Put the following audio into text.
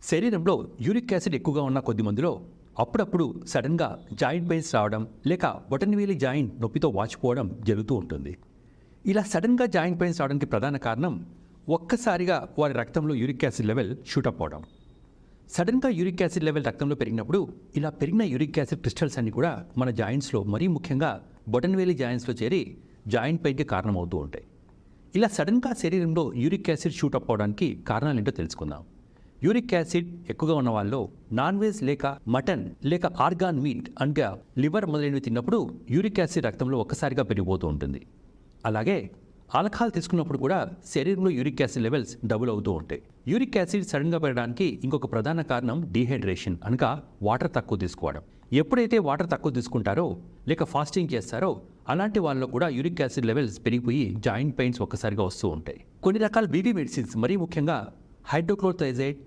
శరీరంలో uric acid ఎక్కువగా ఉన్న కొద్ది మందిలో అప్పుడప్పుడు సడన్గా జాయింట్ పెయిన్స్ రావడం లేక బొటనవేలి జాయింట్ నొప్పితో వాచిపోవడం జరుగుతూ ఉంటుంది. ఇలా సడన్గా జాయింట్ పెయిన్స్ రావడానికి ప్రధాన కారణం ఒక్కసారిగా వారి రక్తంలో యూరిక్ యాసిడ్ లెవెల్ షూటప్ అవడం. సడన్గా యూరిక్ యాసిడ్ లెవెల్ రక్తంలో పెరిగినప్పుడు ఇలా పెరిగిన యూరిక్ యాసిడ్ క్రిస్టల్స్ అన్ని కూడా మన జాయింట్స్లో మరీ ముఖ్యంగా బొటనవేలి జాయింట్స్లో చేరి జాయింట్ పెయిన్కి కారణమవుతూ ఉంటాయి. ఇలా సడన్గా శరీరంలో యూరిక్ యాసిడ్ షూటప్ అవడానికి కారణాలు ఏంటో తెలుసుకుందాం. యూరిక్ యాసిడ్ ఎక్కువగా ఉన్న వాళ్ళలో నాన్ వెజ్ లేక మటన్ లేక ఆర్గాన్ మీట్ అనగా లివర్ మొదలైనవి తిన్నప్పుడు యూరిక్ యాసిడ్ రక్తంలో ఒక్కసారిగా పెరిగిపోతూ ఉంటుంది. అలాగే ఆల్కహాల్ తీసుకున్నప్పుడు కూడా శరీరంలో యూరిక్ యాసిడ్ లెవెల్స్ డబుల్ అవుతూ ఉంటాయి. యూరిక్ యాసిడ్ సడన్గా పెరగడానికి ఇంకొక ప్రధాన కారణం డీహైడ్రేషన్ అనగా వాటర్ తక్కువ తీసుకోవడం. ఎప్పుడైతే వాటర్ తక్కువ తీసుకుంటారో లేక ఫాస్టింగ్ చేస్తారో అలాంటి వాళ్ళలో కూడా యూరిక్ యాసిడ్ లెవెల్స్ పెరిగిపోయి జాయింట్ పెయిన్స్ ఒక్కసారిగా వస్తూ ఉంటాయి. కొన్ని రకాల బీపీ మెడిసిన్స్ మరీ ముఖ్యంగా హైడ్రోక్లోథైజైడ్